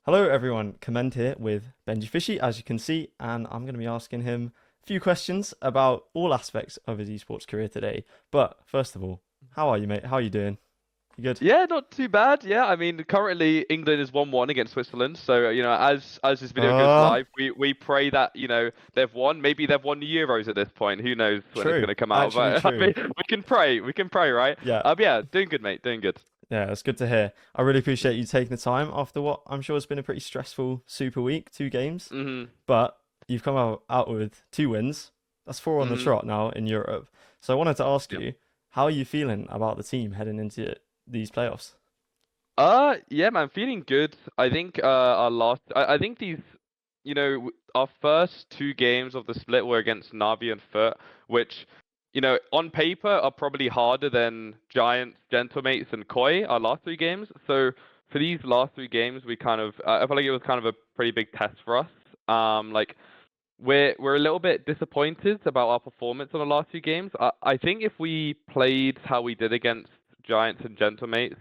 Hello everyone, Comment here with Benjyfishy, as you can see, and I'm going to be asking him a few questions about all aspects of his esports career today. But first of all, how are you, mate? How are you doing? You good? Yeah, not too bad. Yeah, I mean, currently England is 1-1 against Switzerland. So, as this video goes Uh, live, we pray that, they've won. Maybe they've won the Euros at this point. Who knows when it's True. going to come out? Actually But I true. mean, we can pray. We can pray, right? Yeah, Yeah, doing good, mate. Doing good. yeah, it's good to hear. I really appreciate you taking the time after what I'm sure has been a pretty stressful Super Week, 2 games. hmm But you've come out with 2 wins. That's four on the hmm trot now in Europe. So I wanted to ask Yeah. you, how are you feeling about the team heading into these playoffs? Yeah, man, feeling good. I think our last, I think our first two games of the split were against Navi and Foot, which, on paper are probably harder than Giants, Gentlemates, and Koi, our last three games. So for these last three games, I felt like it was kind of a pretty big test for us. Like we're a little bit disappointed about our performance on the last few games. I think if we played how we did against Giants and Gentlemates,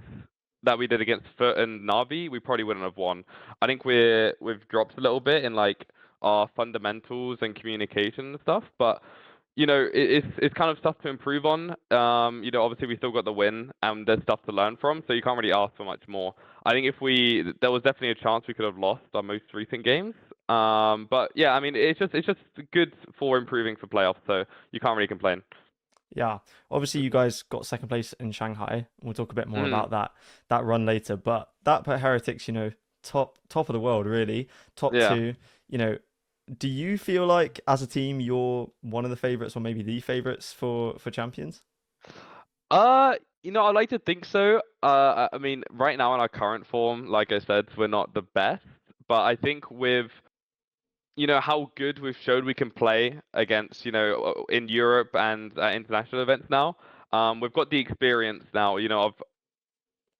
that we did against Foot and Navi, we probably wouldn't have won. I think we've dropped a little bit in like our fundamentals and communication and stuff, but it's kind of stuff to improve on. Obviously we still got the win and there's stuff to learn from, so you can't really ask for much more. I think there was definitely a chance we could have lost our most recent games. But yeah, I mean, it's just good for improving for playoffs, so you can't really complain. Yeah, obviously you guys got second place in Shanghai. We'll talk a bit more Mm, about that run later. But that put Heretics, top of the world, really, top yeah. two. You know, do you feel like as a team you're one of the favorites or maybe the favorites for champions? Uh, I like to think so. I mean, right now in our current form, like I said, we're not the best, but I think with how good we've showed we can play against in Europe and international events now. We've got the experience now, of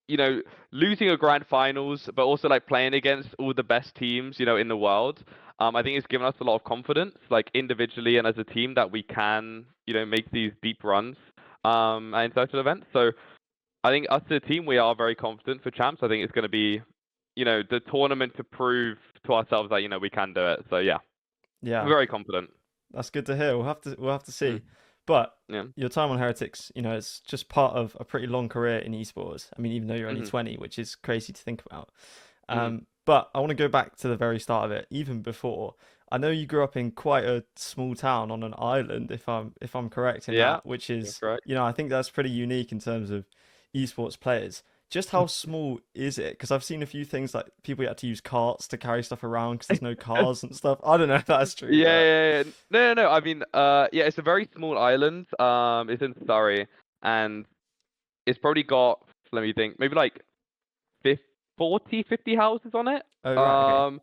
you know losing a grand finals, but also like playing against all the best teams, in the world. I think it's given us a lot of confidence, like individually and as a team, that we can, make these deep runs in social events. So I think us as a team, we are very confident for champs. I think it's going to be, the tournament to prove to ourselves that we can do it. So yeah, we're Yeah, very confident. that's good to hear. We'll have to Mm, see. But yeah. your time on Heretics, it's just part of a pretty long career in esports. I mean, even though you're only hmm 20, which is crazy to think about. hmm But I want to go back to the very start of it, even before. I know you grew up in quite a small town on an island, if I'm correct in Yeah, that, which you're is, correct. I think that's pretty unique in terms of esports players. Just how small is it? Because I've seen a few things like people had to use carts to carry stuff around because there's no cars and stuff. I don't know if that's true, Yeah, but yeah, yeah. No, no, no. I mean, yeah, it's a very small island. It's in Surrey, and it's probably got, let me think, maybe like 50, 40, 50 houses on it. oh right, okay. Um,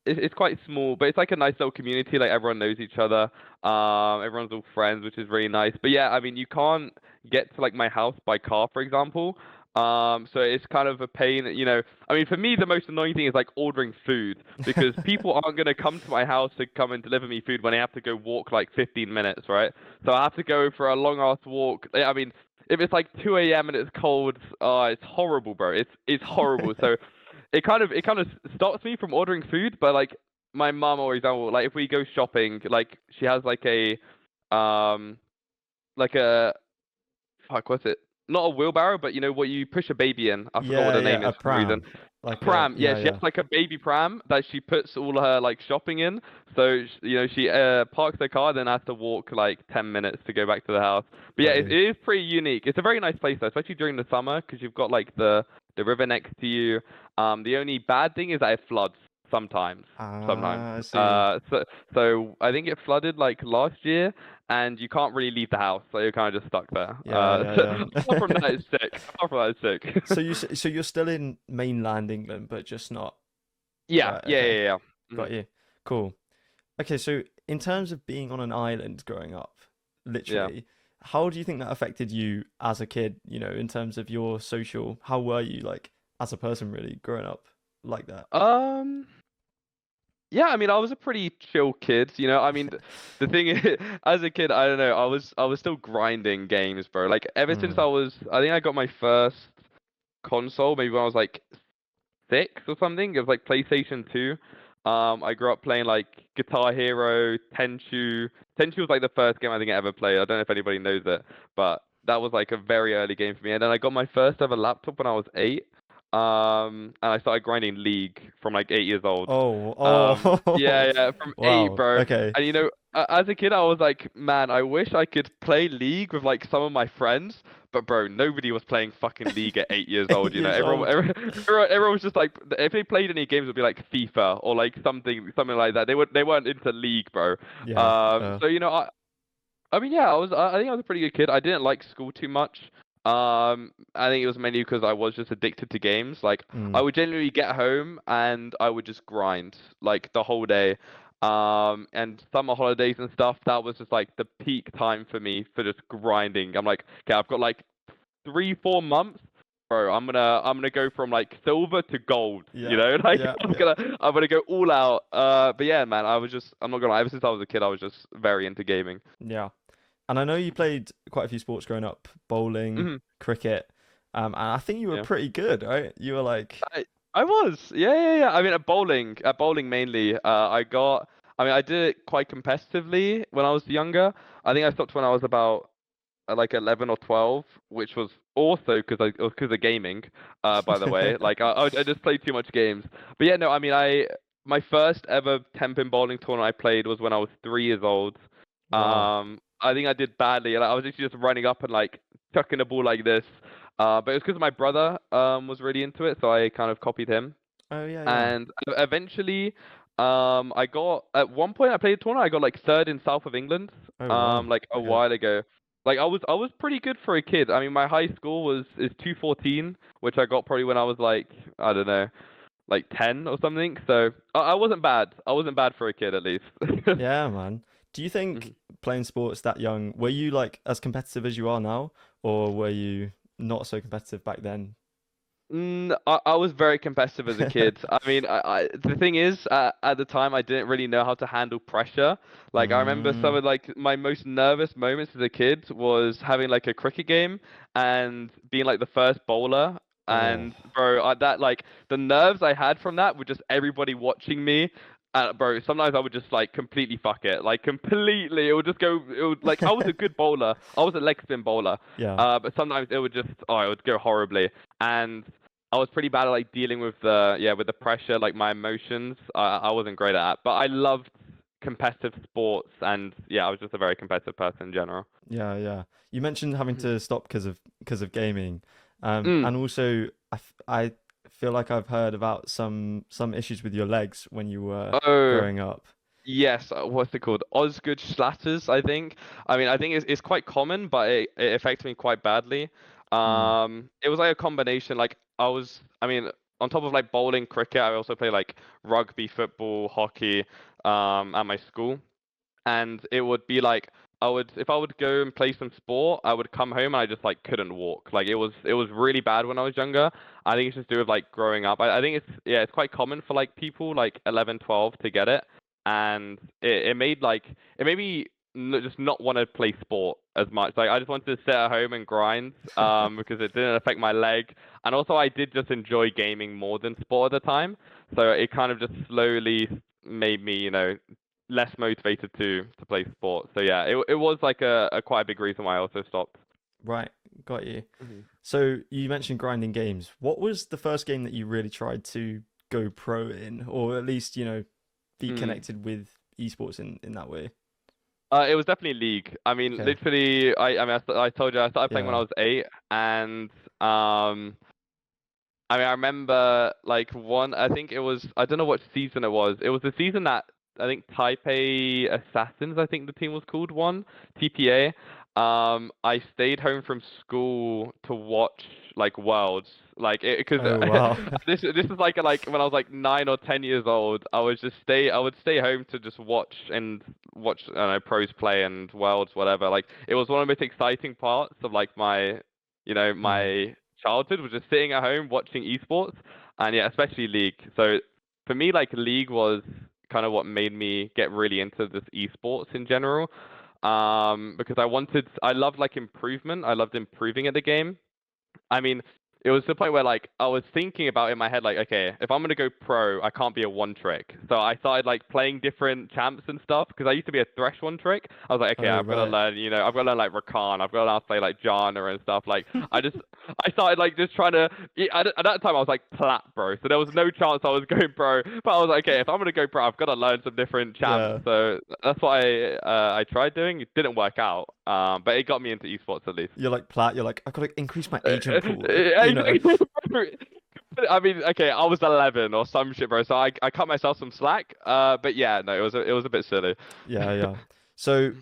it's quite small, but it's like a nice little community. Like everyone knows each other. Everyone's all friends, which is really nice. But yeah, I mean, you can't get to like my house by car, for example. So it's kind of a pain, I mean, for me, the most annoying thing is like ordering food because people aren't going to come to my house to come and deliver me food when I have to go walk like 15 minutes, right? So I have to go for a long ass walk. I mean, if it's like 2 a.m. and it's cold, it's horrible, bro. It's horrible. So it kind of stops me from ordering food, but like my mom, for example, like if we go shopping, like she has um like a fuck, what's it? Not a wheelbarrow, but you know what you push a baby in. I forgot what Yeah, the yeah, name a is for some reason. pram, A like a pram. Yeah, yeah, she has yeah, like a baby pram that she puts all her like shopping in. So she parks her car, then has to walk like 10 minutes to go back to the house. But yeah, got it you. is pretty unique. It's a very nice place though, especially during the summer because you've got like the river next to you. The only bad thing is that it floods sometimes. Sometimes. I see. So I think it flooded like last year, and you can't really leave the house, so you're kind of just stuck there. Yeah, yeah, Apart from that, yeah. it's sick. Apart from that, it's sick. So you're still in mainland England, but just not Yeah, right. yeah, Okay, yeah, yeah. Mhm. got you. Cool. Okay, so in terms of being on an island growing up, Yeah. literally, how do you think that affected you as a kid? In terms of your social, how were you like as a person really growing up like that? Um. Yeah, I mean, I was a pretty chill kid, I mean, the thing is, as a kid, I don't know, I was still grinding games, bro. Like ever since Mm, I think I got my first console maybe when I was like 6 or something. It was like PlayStation 2. I grew up playing like Guitar Hero, Tenchu. Tenchu was like the first game I think I ever played. I don't know if anybody knows it, but that was like a very early game for me. And then I got my first ever laptop when I was 8. And I started grinding League from like 8 years old. Oh, Yeah, oh, yeah, from 8, wow. bro. Okay. And as a kid, I was like, man, I wish I could play League with like some of my friends. But bro, nobody was playing fucking League at 8 years Eight old. years Everyone, old. everyone was just like, if they played any games, it would be like FIFA or like something like that. They weren't into League, bro. Yeah. So I mean, yeah, I think I was a pretty good kid. I didn't like school too much. I think it was mainly because I was just addicted to games. Like, I Mm, would generally get home and I would just grind like the whole day. And summer holidays and stuff, that was just like the peak time for me for just grinding. I'm like, okay, I've got like 3, 4 months, bro. I'm gonna go from like silver to gold. yeah. Like Yeah. I'm Yeah. gonna I'm gonna go all out. But yeah, man, I'm not gonna lie. Ever since I was a kid, I was just very into gaming. Yeah. And I know you played quite a few sports growing up, bowling, Hmm. cricket, and I think you were Yeah. pretty good, right? You were like, I was. Yeah, yeah, yeah. I mean, at bowling mainly. I mean, I did it quite competitively when I was younger. I think I stopped when I was about like 11 or 12, which was also because of gaming. By the way, like I just played too much games. But yeah, no, I mean, my first ever 10-pin bowling tournament I played was when I was 3 years old. wow. I think I did badly. Like, I was actually just running up and like chucking a ball like this. But it was because my brother was really into it, so I kind of copied him. Oh yeah, yeah. And eventually, I got at one point I played a tournament. I got like third in South of England. Oh wow. Like a Okay. while ago. Like I was pretty good for a kid. I mean, my high score is 214, which I got probably when I was like, I don't know, like 10 or something. So I wasn't bad. I wasn't bad for a kid at least. Yeah, man. Do you think Mhm. playing sports that young, were you like as competitive as you are now, or were you not so competitive back then? I was very competitive as a kid. I mean, the thing is, at the time, I didn't really know how to handle pressure. Like, I remember some Mm. of like my most nervous moments as a kid was having like a cricket game and being like the first bowler. Oh. And bro, that like the nerves I had from that were just everybody watching me. Bro, sometimes I would just like completely fuck it, like completely. It would just go. It would like I was a good bowler. I was a leg spin bowler. Yeah. But sometimes it would just, it would go horribly. And I was pretty bad at like dealing with the pressure, like my emotions. I wasn't great at that, but I loved competitive sports, and yeah, I was just a very competitive person in general. Yeah, yeah. You mentioned having Mhm. to stop because of gaming, Mm. and also I feel like I've heard about some issues with your legs when you were Oh, growing up. yes, what's it called? Osgood Schlatters, I think. I mean, I think it's quite common, but it affected me quite badly. Mm. It was like a combination. Like I mean, on top of like bowling, cricket, I also play like rugby, football, hockey, at my school. And it would be like if I would go and play some sport, I would come home and I just like couldn't walk. Like it was really bad when I was younger. I think it's just to do with like growing up. I think it's quite common for like people like 11, 12 to get it, and it made me just not want to play sport as much. Like I just wanted to sit at home and grind because it didn't affect my leg, and also I did just enjoy gaming more than sport at the time. So it kind of just slowly made me, less motivated to play sports. So yeah, it was like a quite a big reason why I also stopped. Right, got you. Hmm. So you mentioned grinding games. What was the first game that you really tried to go pro in, or at least, be Mm. connected with esports in that way? It was definitely League. I mean, Okay. literally, I mean, I told you I started playing when I Yeah. was 8, and I mean, I remember like I think it was, I don't know what season it was. It was the season that I think Taipei Assassins, I think the team was called, won TPA. I stayed home from school to watch like Worlds, like because Oh wow. this is like when I was like 9 or 10 years old. I would stay home to just watch I don't know, pros play and Worlds, whatever. Like it was one of the most exciting parts of like Mm. my childhood was just sitting at home watching esports, and yeah, especially League. So for me, like League was kind of what made me get really into this esports in general. Because I loved like improvement. I loved improving at the game. I mean, it was the point where like I was thinking about in my head like, okay, if I'm gonna go pro, I can't be a one trick. So I started like playing different champs and stuff because I used to be a Thresh one trick. I was like, okay, Oh I've got to right. learn, I've got to learn like Rakan, I've got to learn how to play like Janna and stuff. Like I started like just trying to. At that time I was like plat, bro. So there was no chance I was going pro. But I was like, okay, if I'm gonna go pro, I've got to learn some different champs. Yeah. So that's what I tried doing. It didn't work out. But it got me into esports at least. You're like plat. You're like, I've got to increase my agent pool. You know. Exactly. I mean, okay, I was 11 or some shit, bro. So I cut myself some slack. But yeah, no, it was a bit silly. Yeah, yeah. So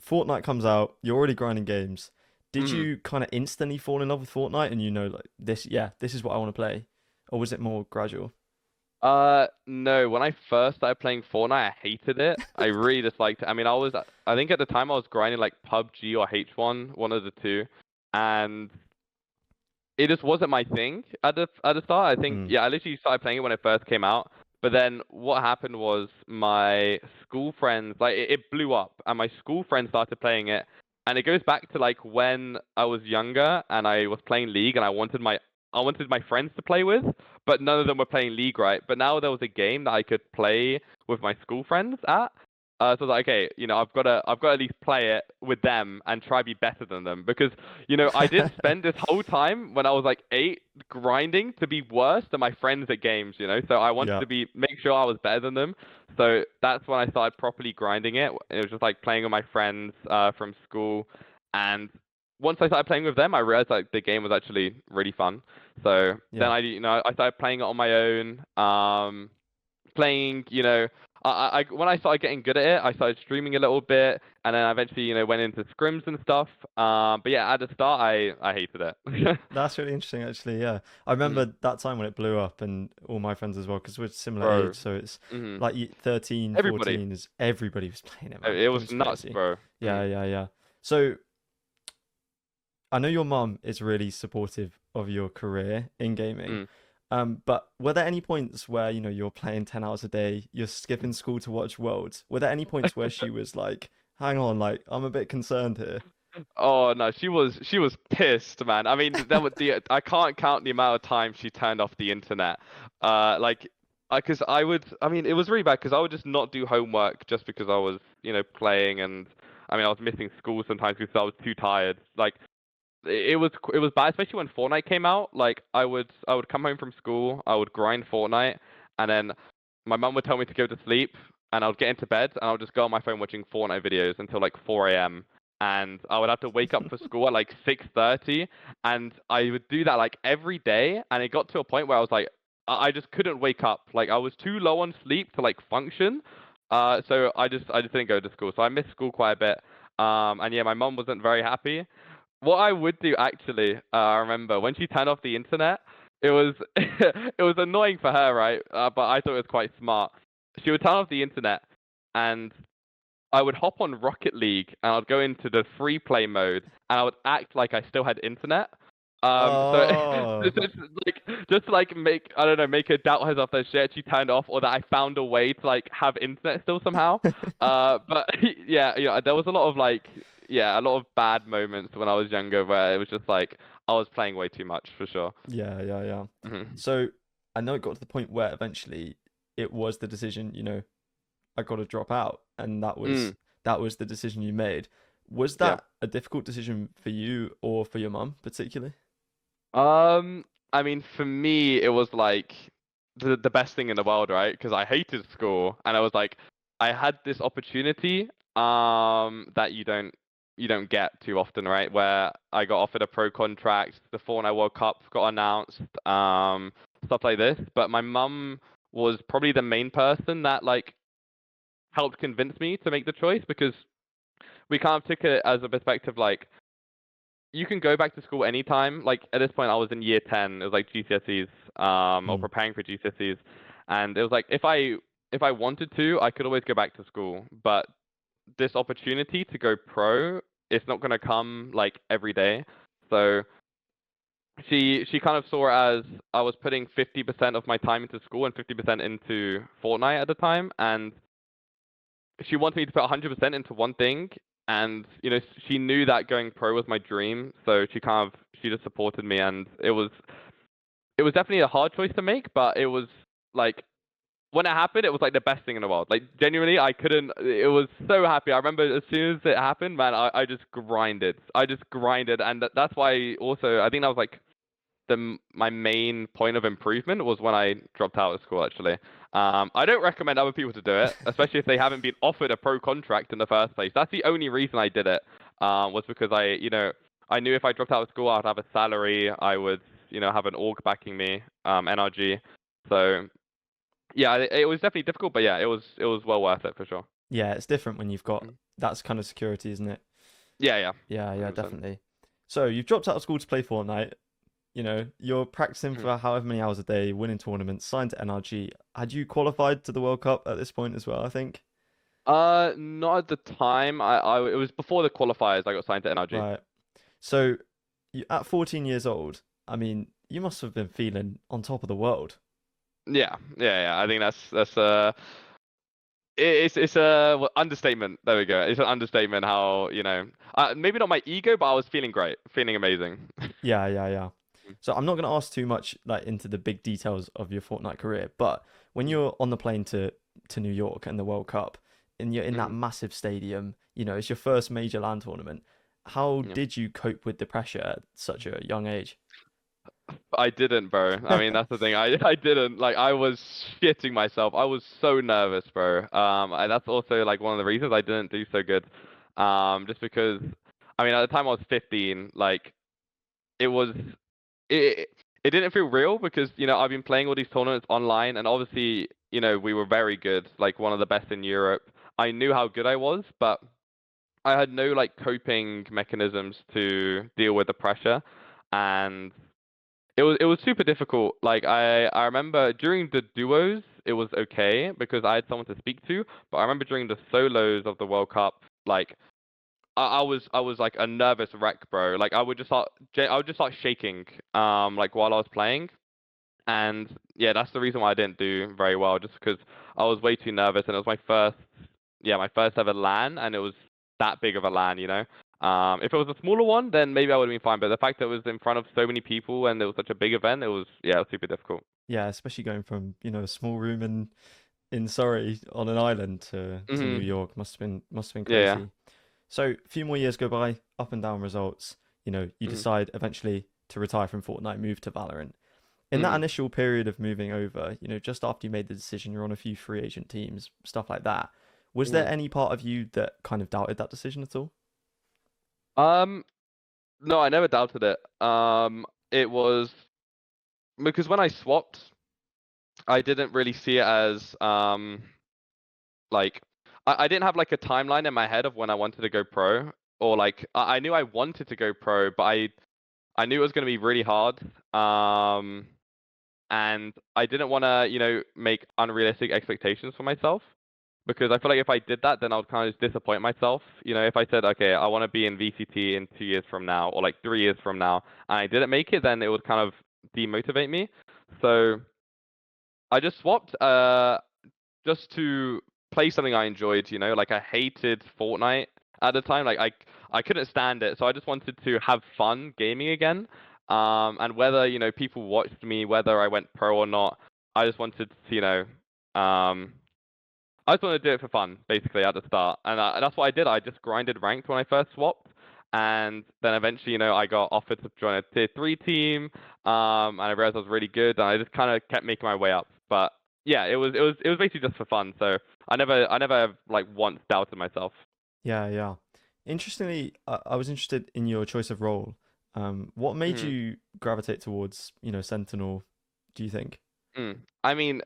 Fortnite comes out. You're already grinding games. Did Mhm. you kind of instantly fall in love with Fortnite and you know like this? Yeah, this is what I want to play, or was it more gradual? No. When I first started playing Fortnite, I hated it. I really disliked it. I mean, I think at the time I was grinding like PUBG or H1, one of the two, and it just wasn't my thing at the start. I think Mm. yeah, I literally started playing it when it first came out. But then what happened was my school friends like it blew up, and my school friends started playing it, and it goes back to like when I was younger and I was playing League and I wanted my friends to play with, but none of them were playing League, right? But now there was a game that I could play with my school friends at. So I was like, okay, I've got to at least play it with them and try to be better than them because I did spend this whole time when I was like 8 grinding to be worse than my friends at games. So I wanted Yeah, to make sure I was better than them. So that's when I started properly grinding it. It was just like playing with my friends from school, and once I started playing with them, I realized like the game was actually really fun. So then yeah, I started playing it on my own. Playing, when I started getting good at it, I started streaming a little bit, and then I eventually, went into scrims and stuff. But yeah, at the start, I hated it. that's really interesting actually. Yeah, I Mhm. remember that time when it blew up, and all my friends as well, because we're similar age. Bro. So it's Hmm. like 13, Everybody. 14 is everybody was playing it, man. It It was was nuts, crazy. bro. Yeah, Mm. yeah, yeah. So I know your mum is really supportive of your career in gaming. Mm. But were there any points where, you're playing 10 hours a day, you're skipping school to watch Worlds? Were there any points where she was like, hang on, like, I'm a bit concerned here? Oh no, she was pissed, man. I mean, I can't count the amount of times she turned off the internet. Like, because I mean, it was really bad because I would just not do homework just because I was, playing, and I mean, I was missing school sometimes because I was too tired. Like, it was bad, especially when Fortnite came out. Like, I would come home from school, I would grind Fortnite, and then my mum would tell me to go to sleep, and I would get into bed, and I would just go on my phone watching Fortnite videos until like 4 a.m. And I would have to wake up for school at like 6:30, and I would do that like every day, and it got to a point where I was like, I just couldn't wake up. Like I was too low on sleep to like function. So I just didn't go to school. So I missed school quite a bit. And yeah, my mum wasn't very happy. What I would do actually, I remember when she turned off the internet, it was it was annoying for her, right? But I thought it was quite smart. She would turn off the internet, and I would hop on Rocket League, and I'd go into the free play mode, and I would act like I still had internet. So Oh, just to like make I don't know make her doubt herself that she actually turned off, or that I found a way to like have internet still somehow. But yeah, there was a lot of like a lot of bad moments when I was younger where it was just like I was playing way too much for sure. yeah, yeah, yeah. Hmm. So I know it got to the point where eventually it was the decision, I got to drop out, and Mm. that was the decision you made. Was Yeah. that a difficult decision for you or for your mum particularly? I mean, for me, it was like the best thing in the world, right? Because I hated school, and I was like, I had this opportunity, that you don't get too often, right? Where I got offered a pro contract, the Fortnite World Cup got announced, stuff like this. But my mum was probably the main person that like helped convince me to make the choice because we kind of took it as a perspective like you can go back to school anytime. Like at this point, I was in year 10. It was like GCSEs, or Mm, preparing for GCSEs, and it was like if I wanted to, I could always go back to school. But this opportunity to go pro, it's not gonna come like every day. So she kind of saw it as I was putting 50% of my time into school and 50% into Fortnite at the time, and she wanted me to put 100% into one thing, and she knew that going pro was my dream, so she kind of she just supported me, and it was definitely a hard choice to make, but it was like when it happened, it was like the best thing in the world. Like genuinely, I couldn't. It was so happy. I remember as soon as it happened, man, I just grinded. I just grinded, and that's why also I think that was like my main point of improvement was when I dropped out of school. Actually, I don't recommend other people to do it, especially if they haven't been offered a pro contract in the first place. That's the only reason I did it. Was because I knew if I dropped out of school, I'd have a salary. I would, have an org backing me, NRG. So yeah, it was definitely difficult, but yeah, it was well worth it for sure. Yeah, it's different when you've got Mm. that's kind of security, isn't it? Yeah, yeah, Yeah, yeah, 100%. definitely. So you've dropped out of school to play Fortnite. You're practicing Mm. for however many hours a day, winning tournaments, signed to NRG. Had you qualified to the World Cup at this point as well, I think? Not at the time. It was before the qualifiers. I got signed to NRG. Right. So at 14 years old, I mean, you must have been feeling on top of the world. Yeah, yeah, yeah. I think it's a understatement. There we go. It's an understatement how, maybe not my ego, but I was feeling great, feeling amazing. Yeah, yeah, yeah. So I'm not going to ask too much like into the big details of your Fortnite career, but when Mm, you're on the plane to New York and the World Cup, and you're in that mm, massive stadium, it's your first major LAN tournament. How yeah. did you cope with the pressure at such a young age? I didn't, bro. I mean, that's the thing. I didn't. Like, I was shitting myself. I was so nervous, bro. And that's also like one of the reasons I didn't do so good. Just because, I mean, at the time I was 15, like it was it it didn't feel real because I've been playing all these tournaments online, and obviously we were very good, like one of the best in Europe. I knew how good I was, but I had no like coping mechanisms to deal with the pressure, and it was super difficult. Like I remember during the duos it was okay because I had someone to speak to, but I remember during the solos of the World Cup, like I was like a nervous wreck, bro. Like I would just start shaking, like while I was playing, and yeah, that's the reason why I didn't do very well, just because I was way too nervous, and it was my first ever LAN, and it was that big of a LAN. If it was a smaller one, then maybe I would have been fine. But the fact that it was in front of so many people and it was such a big event, it was super difficult. Yeah, especially going from, a small room in Surrey on an island to New Mhm. York must have been Yeah, yeah. crazy. So a few more years go by, up and down results. You Mhm. decide eventually to retire from Fortnite, move to Valorant. In that Mhm. initial period of moving over, just after you made the decision, you're on a few free agent teams, stuff like that. Was there Mhm. any part of you that kind of doubted that decision at all? Um, no, I never doubted it. It was because when I swapped, I didn't really see it as like I didn't have like a timeline in my head of when I wanted to go pro, or like I knew I wanted to go pro, but I knew it was going to be really hard. And I didn't want to make unrealistic expectations for myself, because I feel like if I did that, then I would kind of just disappoint myself. If I said, okay, I want to be in VCT in 2 years from now, or like 3 years from now, and I didn't make it, then it would kind of demotivate me. So I just swapped, just to play something I enjoyed. Like I hated Fortnite at the time. Like I couldn't stand it, so I just wanted to have fun gaming again. And whether people watched me, whether I went pro or not, I just wanted to um I just wanted to do it for fun, basically, at the start, and that's what I did. I just grinded ranked when I first swapped, and then eventually, I got offered to join a tier 3 team, and I realized I was really good, and I just kind of kept making my way up. But yeah, it was basically just for fun. So I never like once doubted myself. Yeah, yeah. Interestingly, I was interested in your choice of role. What made Mm, you gravitate towards, Sentinel, do you think? I mean,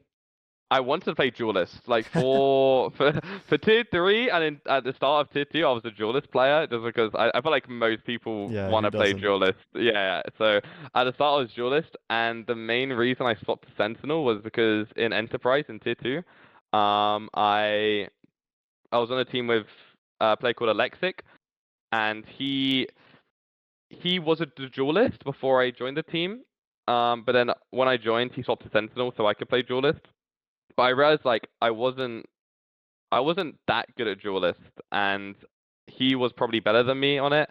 I wanted to play duelist, like for tier 3, and at the start of tier 2, I was a duelist player just because I feel like most people Yeah, want who to play doesn't? duelist. Yeah, so at the start I was duelist, and the main reason I swapped to sentinel was because in enterprise in tier 2, I was on a team with a player called Alexic, and he was a duelist before I joined the team. But then when I joined, he swapped to sentinel so I could play duelist. But I realized like I wasn't that good at duelist, and he was probably better than me on it.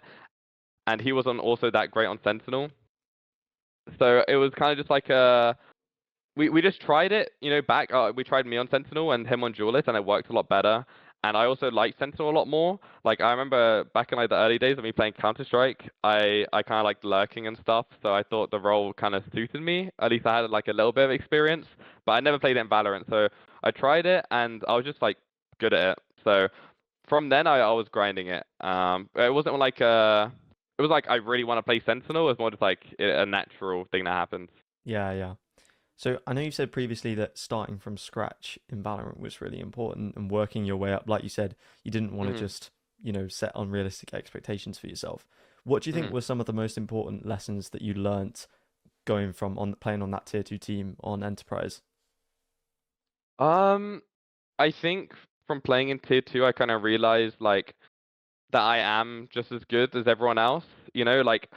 and he wasn't also that great on Sentinel. So it was kind of just like we just tried it, back. We tried me on Sentinel and him on Duelist, and it worked a lot better. And I also liked Sentinel a lot more. Like I remember back in like the early days of me playing Counter Strike, I kind of liked lurking and stuff. So I thought the role kind of suited me. At least I had like a little bit of experience, but I never played it in Valorant. So I tried it, and I was just like good at it. So from then I was grinding it. It wasn't like it was like I really want to play Sentinel. It was more just like a natural thing that happened. Yeah, yeah. So I know you said previously that starting from scratch in Valorant was really important and working your way up. Like you said, you didn't want to hmm just, set unrealistic expectations for yourself. What do you think hmm were some of the most important lessons that you learnt going from on playing on that tier two team on Enterprise? Um, I think from playing in tier two, I kind of realized like that I am just as good as everyone else. Like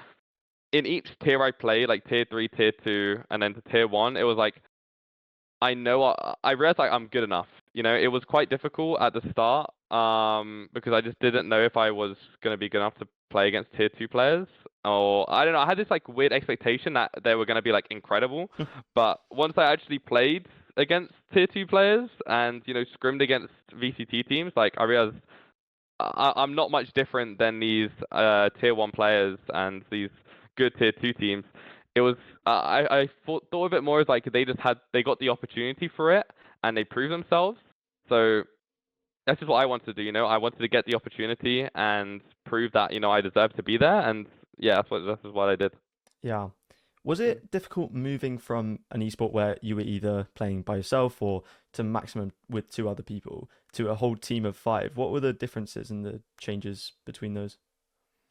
in each tier I played, like tier three, tier two, and then to tier one, it was like I know I realized like I'm good enough. It was quite difficult at the start, because I just didn't know if I was gonna be good enough to play against tier two players. Or I don't know, I had this like weird expectation that they were gonna be like incredible. But once I actually played against tier two players and, scrimmed against VCT teams, like I realized I'm not much different than these tier one players and these good tier two teams. It was I thought of it more as like they got the opportunity for it and they proved themselves. So that's just what I wanted to do. I wanted to get the opportunity and prove that I deserve to be there. And yeah, that's what I did. Yeah. Was Mm. it difficult moving from an esport where you were either playing by yourself or to maximum with two other people to a whole team of five? What were the differences and the changes between those?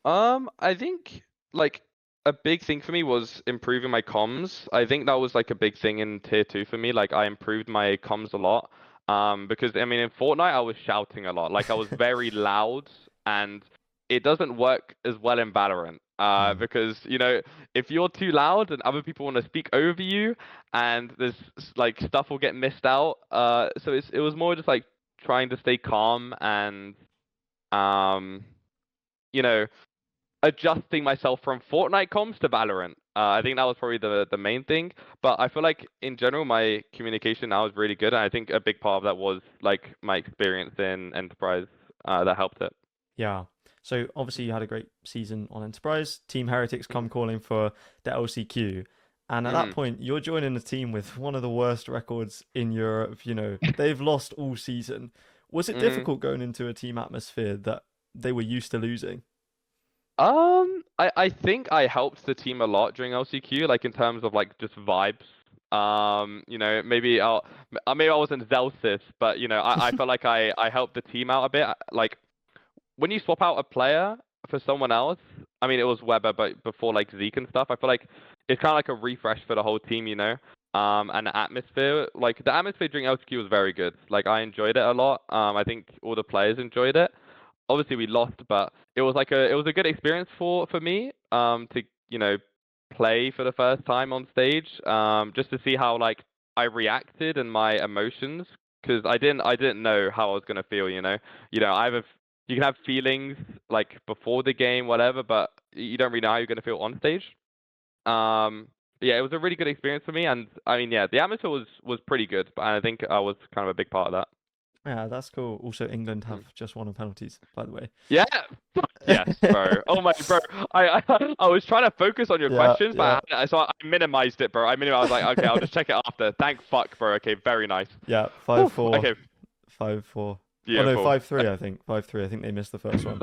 I think like a big thing for me was improving my comms. I think that was like a big thing in tier two for me. Like I improved my comms a lot. Because I mean in Fortnite I was shouting a lot. Like I was very loud, and it doesn't work as well in Valorant. Mm. Because if you're too loud and other people want to speak over you, and there's like stuff will get missed out. So it was more just like trying to stay calm and um, you know adjusting myself from Fortnite comms to Valorant. I think that was probably the main thing. But I feel like in general my communication now is really good, and I think a big part of that was like my experience in Enterprise that helped it. Yeah. So obviously you had a great season on Enterprise. Team Heretics come hmm calling for the LCQ. And at that hmm point, you're joining a team with one of the worst records in Europe. They've lost all season. Was it hmm difficult going into a team atmosphere that they were used to losing? I think I helped the team a lot during LCQ, like in terms of like just vibes. Maybe I wasn't Zelsis, but I felt like I helped the team out a bit. Like when you swap out a player for someone else, I mean, it was Weber, but before like Zeke and stuff, I feel like it's kind of like a refresh for the whole team. And the atmosphere, like the atmosphere during LTQ was very good. Like I enjoyed it a lot. I think all the players enjoyed it. Obviously we lost, but it was a good experience for me. To play for the first time on stage. Just to see how like I reacted and my emotions, because I didn't know how I was gonna feel. You can have feelings like before the game, whatever, but you don't really know how you're gonna feel on stage. But yeah, it was a really good experience for me, and I mean, yeah, the atmosphere was pretty good, but I think I was kind of a big part of that. Yeah, that's cool. Also, England Mm. have just won on penalties, by the way. Yeah, fuck yes, bro. Oh my, bro. I was trying to focus on your Yeah, questions, yeah, but I minimized it, bro. I was like, okay, I'll just check it after. Thank fuck, bro. Okay, very nice. yeah. Five Whew, four, okay, 5-4. Oh no, beautiful. 5-3. I think 5-3. I think they missed the first one.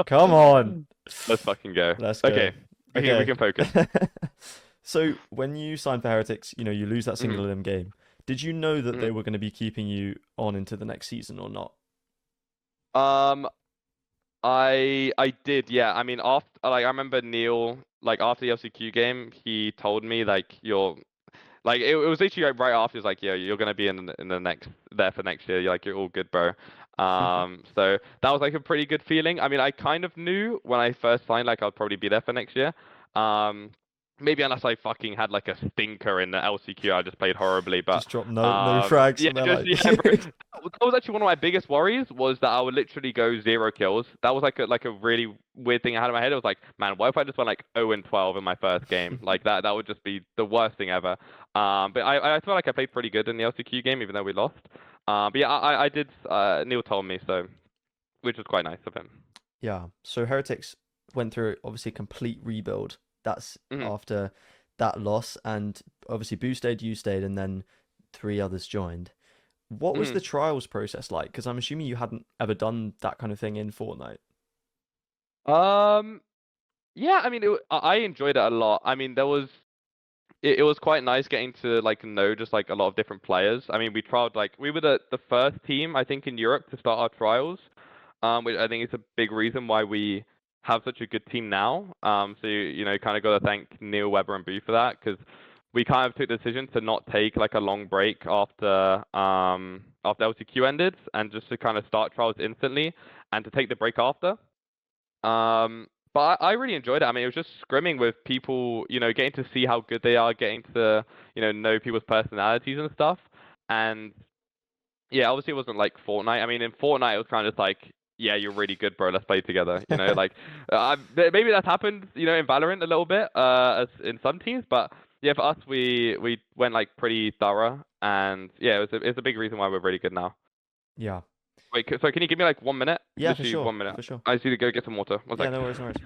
Come on, Let's fucking go. let's go. Okay, we Okay. can focus. So when you signed for Heretics, you lose that Mhm. single elim game. Did you know that they Mhm. were going to be keeping you on into the next season or not? Um, I did, yeah. I mean, after like I remember Neil, like after the LCQ game, he told me like you're like it was literally like, right after he was like, yeah, you're gonna be in the next there for next year. You're all good, bro. So that was like a pretty good feeling. I mean, I kind of knew when I first signed like I'd probably be there for next year. Um, Maybe unless I fucking had like a stinker in the LCQ, I just played horribly. But Just drop no frags, yeah, and they're just like, yeah, bro. that was actually one of my biggest worries was that I would literally go 0 kills. That was like a really weird thing I had in my head. It was like, man, what if I just went like 0 and 12 in my first game? Like that would just be the worst thing ever. But I feel like I played pretty good in the LCQ game, even though we lost. But yeah, I did. Neil told me so, which was quite nice of him. Yeah. So Heretics went through obviously a complete rebuild. That's Hmm. after that loss, and obviously Boo stayed, you stayed, and then three others joined. What was Hmm. the trials process like? Because I'm assuming you hadn't ever done that kind of thing in Fortnite. Um. Yeah, I mean, I enjoyed it a lot. I mean, it was quite nice getting to like know just like a lot of different players. I mean, we tried like we were the first team I think in Europe to start our trials, which I think is a big reason why we have such a good team now. So you know, kind of got to thank Neil Weber and Boo for that because we kind of took the decision to not take like a long break after LCQ ended and just to kind of start trials instantly and to take the break after. But I really enjoyed it. I mean, it was just scrimming with people, you know, getting to see how good they are, getting to, you know people's personalities and stuff. And yeah, obviously it wasn't like Fortnite. I mean, in Fortnite it was kind of just like, yeah, you're really good, bro. Let's play together. You know, like maybe that's happened, you know, in Valorant a little bit, as in some teams. But yeah, for us, we went like pretty thorough, and yeah, it's a big reason why we're really good now. Yeah. Wait, so can you give me like 1 minute? Yeah, for Literally sure. 1 minute. For sure. I just need to go get some water. One Yeah, sec. no worries, no worries.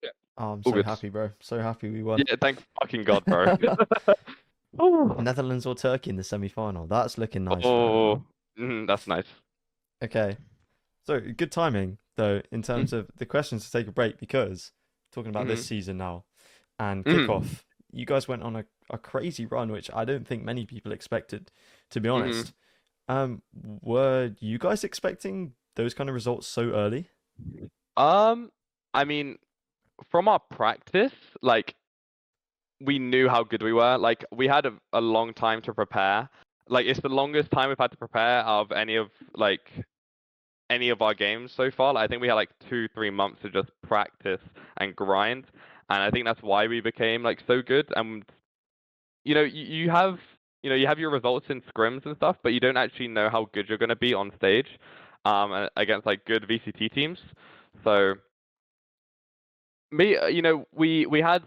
Yeah, Oh, I'm all so good. happy, bro. So happy we won. Yeah, thank fucking God, bro. Oh, Netherlands or Turkey in the semi-final. That's looking nice, bro. oh, that's nice. Okay. So good timing though in terms of the questions to take a break because talking about this Mm-hmm. season now and Mm-hmm. kickoff, you guys went on a crazy run, which I don't think many people expected, to be Mm-hmm. honest. Were you guys expecting those kind of results so early? Um, I mean, from our practice, like we knew how good we were. Like we had a long time to prepare. Like it's the longest time we've had to prepare of any of our games so far. Like, I think we had like 2, 3 months to just practice and grind, and I think that's why we became like so good. And you know, you have you have your results in scrims and stuff, but you don't actually know how good you're going to be on stage, against like good VCT teams. So me, we had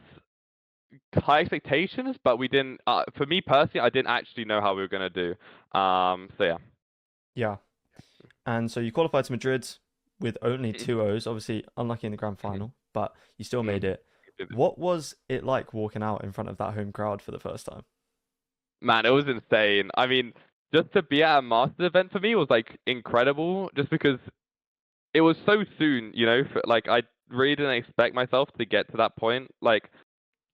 high expectations, but we didn't. For me personally, I didn't actually know how we were going to do. So yeah. Yeah. And so you qualified to Madrid with only Mhm. two O's, obviously unlucky in the grand Mhm. final, but you still made Mhm. it. What was it like walking out in front of that home crowd for the first time? Man, it was insane. I mean, just to be at a Masters event for me was like incredible, just because it was so soon. Like I really didn't expect myself to get to that point. Like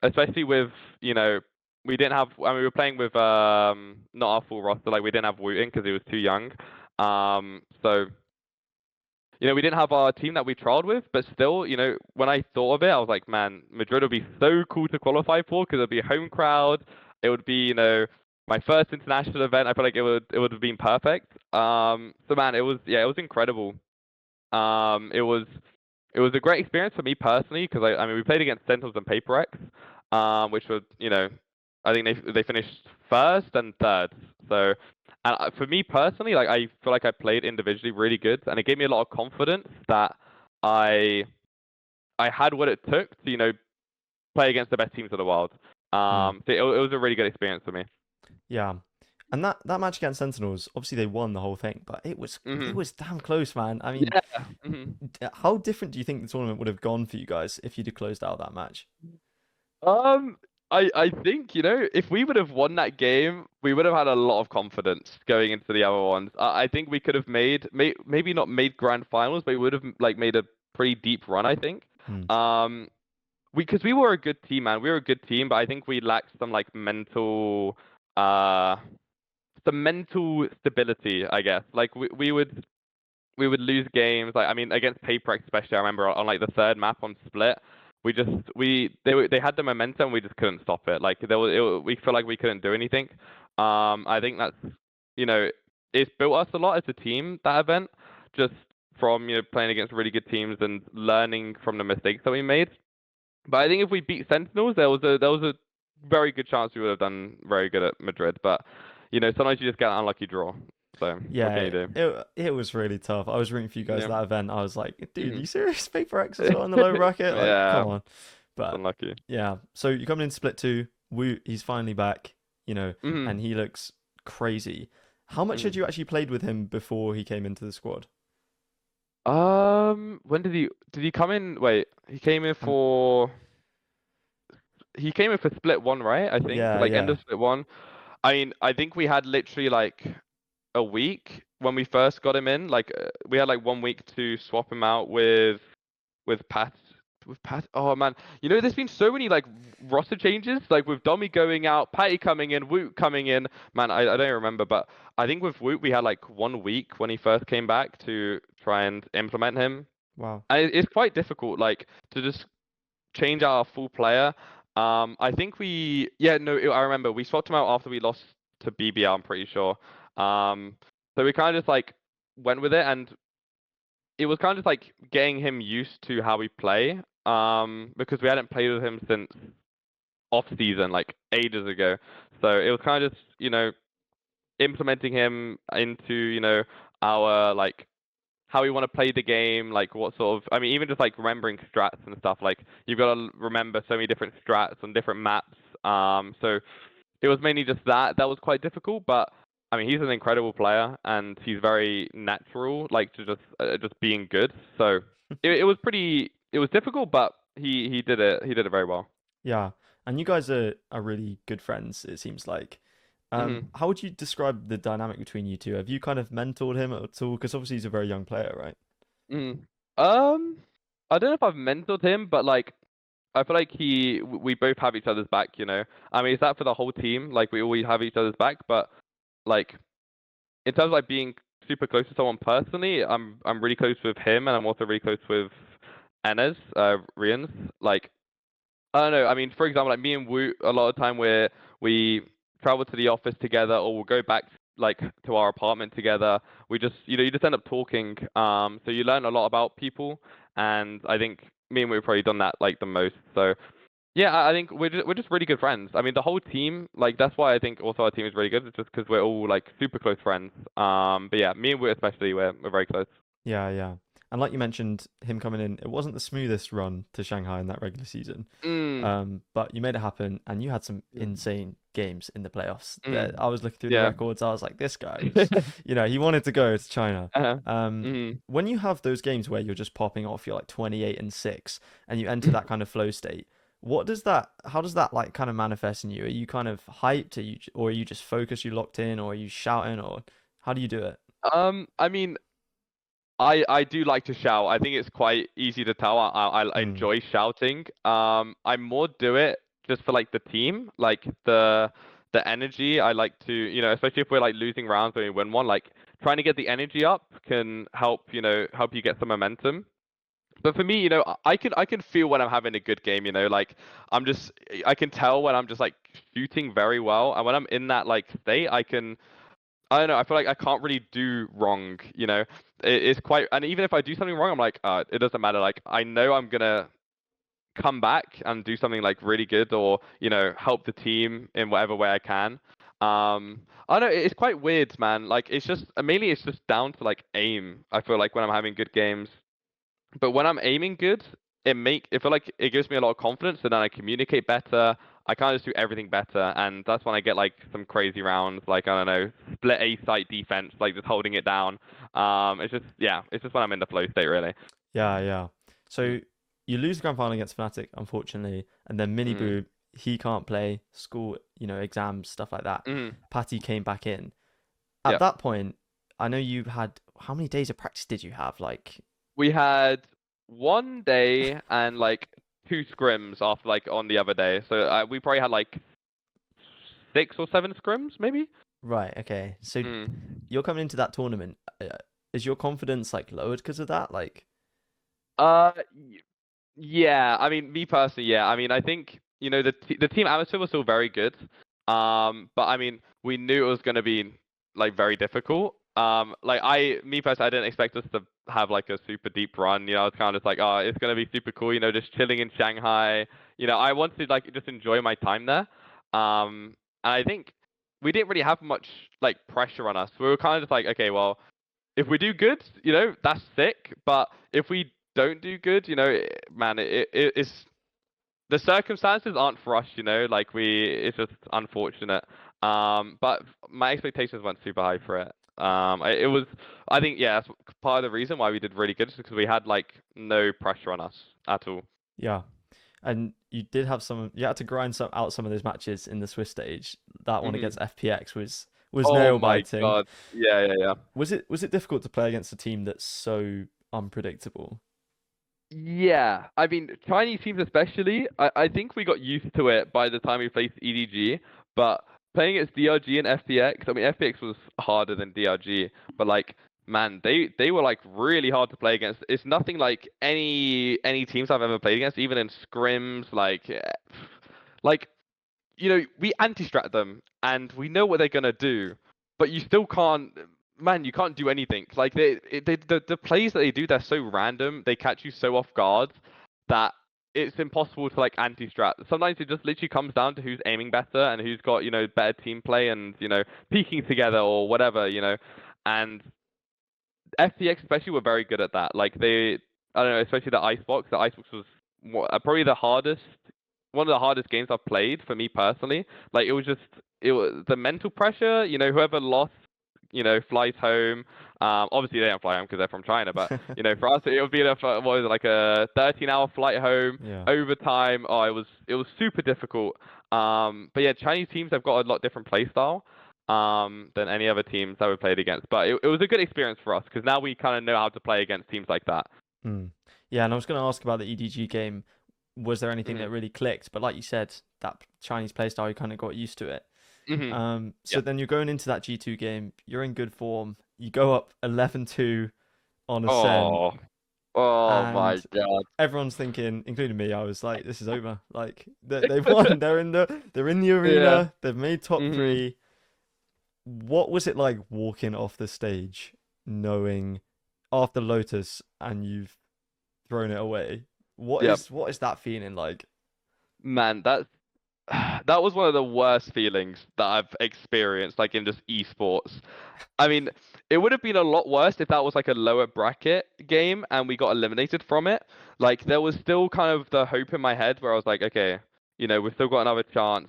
especially with you know we didn't have. I mean, we were playing with not our full roster. Like we didn't have Wooten because he was too young. So we didn't have our team that we trialed with, but still, when I thought of it, I was like, man, Madrid would be so cool to qualify for because it'd be a home crowd. It would be, my first international event. I feel like it would have been perfect. So man, it was incredible. It was a great experience for me personally because I mean we played against Sentinels and Paper X, which were I think they finished first and third. So and for me personally, like I feel like I played individually really good, and it gave me a lot of confidence that I I had what it took to play against the best teams of the world. Hmm. So it was a really good experience for me. Yeah. And that match against Sentinels, obviously they won the whole thing, but it Hmm. was damn close, man. I mean, Yeah. Hmm. how different do you think the tournament would have gone for you guys if you'd have closed out that match? Um, I think, if we would have won that game, we would have had a lot of confidence going into the other ones. I think we could have maybe not made grand finals, but we would have like made a pretty deep run, I think. Hmm. Um, because we were a good team, man. We were a good team, but I think we lacked uh, some mental stability, I guess. Like we would lose games. Like I mean, against Paper especially, I remember on like the third map on Split, we just they had the momentum, we just couldn't stop it. Like we feel like we couldn't do anything. I think that's you know it's built us a lot as a team, that event, just from playing against really good teams and learning from the mistakes that we made. But I think if we beat Sentinels, there was a very good chance we would have done very good at Madrid. But sometimes you just get an unlucky draw. So what Yeah, can you do? it was really tough. I was rooting for you guys at Yeah. that event. I was like, dude, are Hmm. you serious? Paper X as well in the low bracket? Like, Yeah, come on. it's But unlucky. yeah, so you're coming in split two. Woo, he's finally back, and Hmm. he looks crazy. How much had Hmm. you actually played with him before he came into the squad? When did he come in? Wait, Um, he came in for split one, right? I think yeah, like end yeah. of split one. I mean, I think we had literally like a week when we first got him in. Like we had like 1 week to swap him out with Pat. With Pat, oh man, there's been so many like roster changes, like with Domi going out, Patty coming in, Woot coming in. Man, I don't remember, but I think with Woot we had like 1 week when he first came back to try and implement him. Wow. And it's quite difficult, like to just change our full player. I think yeah, no, I remember we swapped him out after we lost to BBR. I'm pretty sure. Um, so we kind of just like went with it, and it was kind of just like getting him used to how we play. Because we hadn't played with him since off season, like ages ago. So it was kind of just implementing him into our like how we want to play the game, like what sort of, I mean, even just like remembering strats and stuff. Like you've got to remember so many different strats on different maps. So it was mainly just that was quite difficult. But I mean, he's an incredible player and he's very natural, like to just being good. So it was difficult, but he did it very well. Yeah. And you guys are really good friends, it seems like. Hmm. How would you describe the dynamic between you two? Have you kind of mentored him at all? Because obviously he's a very young player, right? Mm. Um, I don't know if I've mentored him, but like I feel like we both have each other's back. I mean, is that for the whole team? Like we always have each other's back, but like in terms of like being super close to someone personally, I'm really close with him, and I'm also really close with Enes, Rians. Like I don't know. I mean, for example, like me and Wu, a lot of time we travel to the office together, or we'll go back like to our apartment together. We just, you just end up talking. So you learn a lot about people, and I think me and Wu have probably done that like the most. So yeah, I think we're just really good friends. I mean, the whole team, like that's why I think also our team is really good. It's just because we're all like super close friends. But yeah, me and Wu especially, we're very close. Yeah, yeah. And like you mentioned, him coming in, it wasn't the smoothest run to Shanghai in that regular season. Mm. But you made it happen, and you had some Yeah. insane games in the playoffs. Mm. I was looking through the Yeah. records. I was like, this guy was, he wanted to go to China. Uh-huh. When you have those games where you're just popping off, you're like 28 and 6, and you enter that kind of flow state. How does that like kind of manifest in you? Are you kind of hyped? Or are you just focused, you locked in, or are you shouting, or how do you do it? I mean, I do like to shout. I think it's quite easy to tell. I Mm, enjoy shouting. I more do it just for like the team, like the energy. I like to, especially if we're like losing rounds when we win one, like trying to get the energy up can help you get some momentum. But for me, I can feel when I'm having a good game, like I can tell when I'm just like shooting very well, and when I'm in that like state, I don't know. I feel like I can't really do wrong. It's quite, and even if I do something wrong, I'm like, it doesn't matter. Like I know I'm gonna come back and do something like really good, or help the team in whatever way I can. I don't know. It's quite weird, man. Like it's just mainly it's just down to like aim. I feel like when I'm having good games, but when I'm aiming good, it feel like it gives me a lot of confidence, and then I communicate better. I kind of just do everything better, and that's when I get like some crazy rounds, like I don't know, split A site defense, like just holding it down. It's just yeah, it's just when I'm in the flow state, really. Yeah, yeah. Mm, So you lose the grand final against Fnatic, unfortunately, and then Mini mm, Boo, he can't play school, exams, stuff like that. mm, Patty came back in. At yeah. that point, I know you had how many days of practice did you have? Like, We had 1 day and like 2 scrims after like on the other day, so we probably had like 6 or 7 scrims, maybe. right, okay. So Mm. you're coming into that tournament. Is your confidence like lowered because of that? Like, Uh, Yeah, I mean, me personally, yeah. I mean, I think the team atmosphere was still very good. But I mean, we knew it was gonna be like very difficult. Like me personally, I didn't expect us to have like a super deep run. I was kind of just like, oh, it's gonna be super cool. Just chilling in Shanghai. I wanted to like just enjoy my time there. And I think we didn't really have much like pressure on us. We were kind of just like, okay, well, if we do good, that's sick. But if we don't do good, man, it's the circumstances aren't for us. Like it's just unfortunate. But my expectations weren't super high for it. It was, I think, yeah, that's part of the reason why we did really good is because we had like no pressure on us at all. yeah. And you did have you had to grind out some of those matches in the Swiss stage. That one Hmm. against FPX was Oh nail my biting. God. Yeah, yeah, yeah. Was it difficult to play against a team that's so unpredictable? Yeah, I mean Chinese teams especially. I think we got used to it by the time we faced EDG, but playing against DRG and FPX, I mean FPX was harder than DRG, but like man, they were like really hard to play against. It's nothing like any teams I've ever played against, even in scrims. Like we anti-strat them and we know what they're gonna do, but you still can't. Man, you can't do anything. Like the plays that they do, they're so random. They catch you so off guard that it's impossible to like anti-strat. Sometimes it just literally comes down to who's aiming better and who's got better team play and peeking together or whatever. And FTX especially were very good at that. Like I don't know, especially the Icebox. The Icebox was probably one of the hardest games I've played for me personally. Like it was the mental pressure. Whoever lost, flies home. Obviously they don't fly home because they're from China, but for us it would be what was it, like a 13-hour flight home, Yeah. overtime. Oh, it was super difficult. But yeah, Chinese teams have got a lot different play style than any other teams that we played against. But it was a good experience for us because now we kind of know how to play against teams like that. Mm. Yeah, and I was going to ask about the EDG game. Was there anything Hmm. that really clicked? But like you said, that Chinese playstyle, you kind of got used to it. Hmm. So Yeah. then you're going into that G2 game. You're in good form. You go up 11-2 on Ascent, Oh, oh my and God. everyone's thinking, including me, I was like, "This is over. Like they've won. They're in the Yeah. arena. They've made top Hmm. three." What was it like walking off the stage, knowing after Lotus and you've thrown it away? What Yep. is what is that feeling like? Man, that was one of the worst feelings that I've experienced, like in just esports. I mean, it would have been a lot worse if that was like a lower bracket game and we got eliminated from it. Like there was still kind of the hope in my head where I was like, okay, we've still got another chance.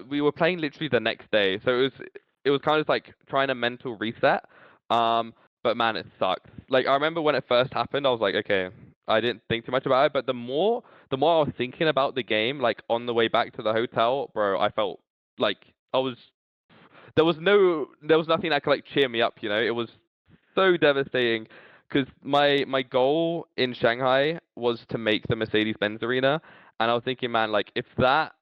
We were playing literally the next day, so it was kind of like trying a mental reset. But man, it sucked. Like I remember when it first happened, I was like, okay, I didn't think too much about it. But the more I was thinking about the game, like on the way back to the hotel, bro, I felt like I was there was nothing that could like cheer me up. It was so devastating because my goal in Shanghai was to make the Mercedes-Benz Arena, and I was thinking, man, like if that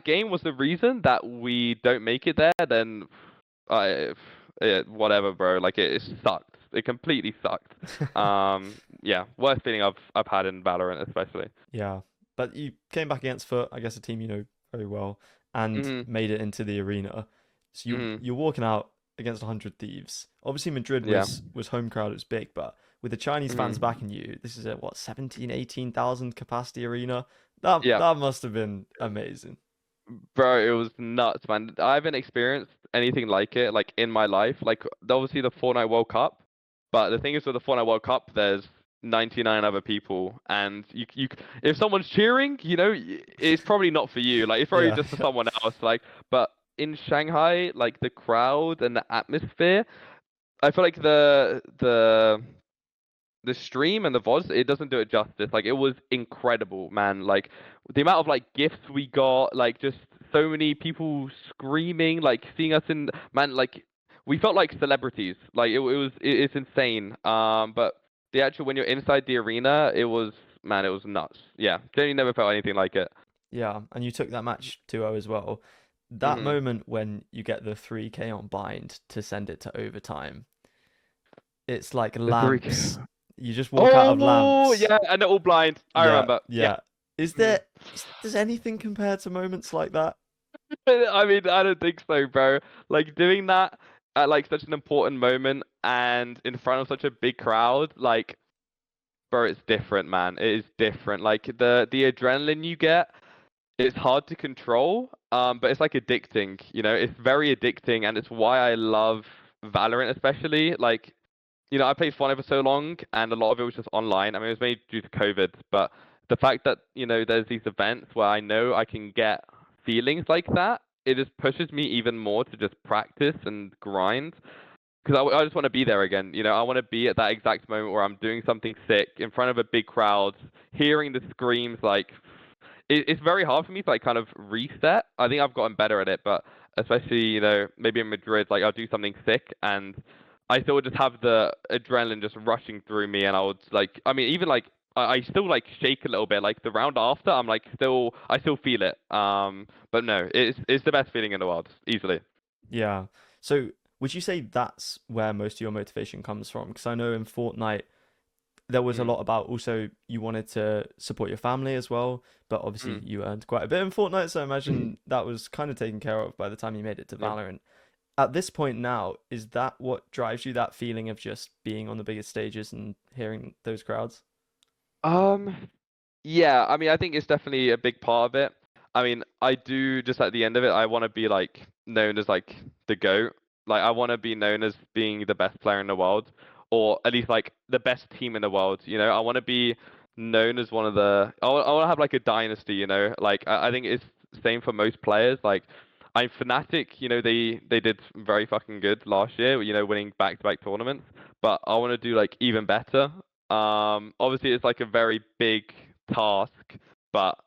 game was the reason that we don't make it there, then I whatever, bro. Like it sucked. It completely sucked. Yeah, worst feeling I've had in Valorant, especially. Yeah, but you came back against Foot, I guess a team you know very well, and Mhm. made it into the arena. So Mhm. you're walking out against 100 Thieves. Obviously Madrid Yeah. was home crowd, it was big, but with the Chinese fans Mhm. backing you, this is a what 17, 18,000 capacity arena. That Yeah. that must have been amazing. Bro, it was nuts, man. I haven't experienced anything like it, like in my life. Like obviously the Fortnite World Cup, but the thing is with the Fortnite World Cup, there's 99 other people, and if someone's cheering, it's probably not for you. Like it's probably Yeah, just for someone else. Like, but in Shanghai, like the crowd and the atmosphere, I feel like the stream and the VODs, it doesn't do it justice. Like it was incredible, man. Like the amount of like gifts we got, like just so many people screaming, like seeing us in man, like we felt like celebrities. Like it's insane. But the actual when you're inside the arena, it was man, it was nuts. Yeah, generally never felt anything like it. yeah, and you took that match 2-0 as well. That hmm moment when you get the 3K on bind to send it to overtime, it's like The three. lamps. You just walk out of Oh lamps. yeah, and they're all blind. I Yeah, remember. Yeah. yeah. Is Mhm. there does anything compare to moments like that? I mean, I don't think so, bro. Like doing that at like such an important moment and in front of such a big crowd, like, bro, it's different, man. It is different. Like the adrenaline you get, it's hard to control. But it's like addicting, It's very addicting, and it's why I love Valorant, especially. Like, I played Fortnite for so long, and a lot of it was just online. I mean, it was mainly due to COVID, but the fact that there's these events where I know I can get feelings like that, it just pushes me even more to just practice and grind. Because I just want to be there again. I want to be at that exact moment where I'm doing something sick in front of a big crowd, hearing the screams. Like, it's very hard for me to like kind of reset. I think I've gotten better at it, but especially maybe in Madrid, like I'll do something sick and I still would just have the adrenaline just rushing through me, and I would like, I mean, even like I still like shake a little bit. Like the round after, I'm like I still feel it. But no, it's the best feeling in the world, easily. Yeah. So would you say that's where most of your motivation comes from? Because I know in Fortnite there was a Mm, lot about also you wanted to support your family as well, but obviously mm. you earned quite a bit in Fortnite, so I imagine that was kind of taken care of by the time you made it to Yeah. Valorant. At this point now, is that what drives you, that feeling of just being on the biggest stages and hearing those crowds? Um, Yeah, I mean, I think it's definitely a big part of it. I mean, I do just at the end of it, I want to be like known as like the GOAT. Like, I want to be known as being the best player in the world, or at least like the best team in the world. I want to be known as one of the. I want to have like a dynasty. Like I think it's same for most players. Like, I'm Fnatic. They did very fucking good last year. Winning back-to-back tournaments. But I want to do like even better. Obviously it's like a very big task, but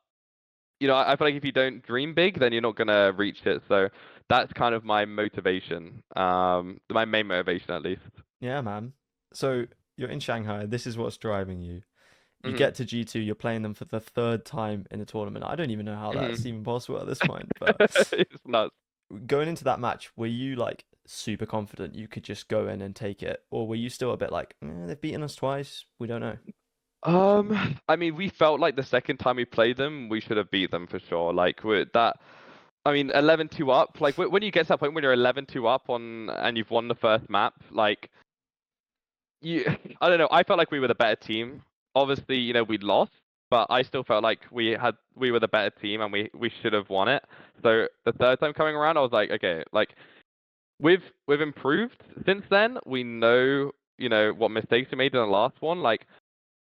I feel like if you don't dream big, then you're not gonna reach it. So that's kind of my motivation. My main motivation at least. Yeah, man. So you're in Shanghai. This is what's driving you. You hmm get to G2. You're playing them for the third time in a tournament. I don't even know how that's hmm even possible at this point. But It's nuts. going into that match, were you like super confident you could just go in and take it, or were you still a bit like, they've beaten us twice. We don't know. I mean, we felt like the second time we played them, we should have beat them for sure. Like with that, I mean, 11-2 up. Like when you get to that point when you're 11-2 up on and you've won the first map, like you, I don't know. I felt like we were the better team. Obviously, we lost, but I still felt like we were the better team and we should have won it. So the third time coming around, I was like, okay, like we've improved since then. We know, what mistakes we made in the last one. Like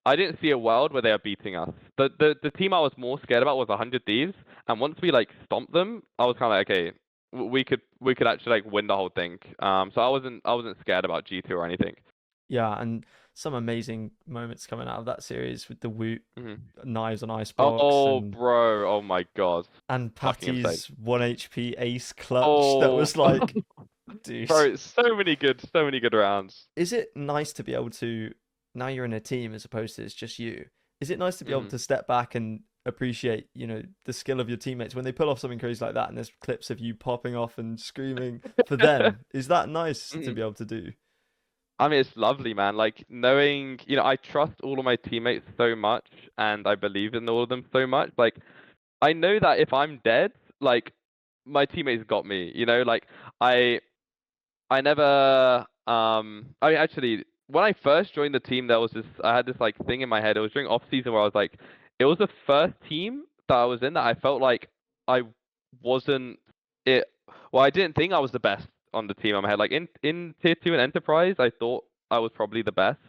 I didn't see a world where they are beating us. The team I was more scared about was 100 Thieves, and once we like stomped them, I was kind of like, okay, we could actually like win the whole thing. So I wasn't scared about G2 or anything. Yeah, and some amazing moments coming out of that series with the Woot Mhm. knives on icebox Oh, and bro. Oh my God. and Fucking insane. Patty's 1 HP ace clutch that Oh, was like, dude. bro. So many good rounds. Is it nice to be able to, now you're in a team as opposed to it's just you, is it nice to be able hmm to step back and appreciate, the skill of your teammates when they pull off something crazy like that and there's clips of you popping off and screaming for them? Is that nice to hmm be able to do? I mean, it's lovely, man. Like knowing, I trust all of my teammates so much, and I believe in all of them so much. Like I know that if I'm dead, like my teammates got me. Like I I never I mean actually when I first joined the team there was this I had this like thing in my head. It was during off season where I was like it was the first team that I was in that I felt like I wasn't it well I didn't think I was the best on the team on my head. Like in tier 2 and enterprise I thought I was probably the best.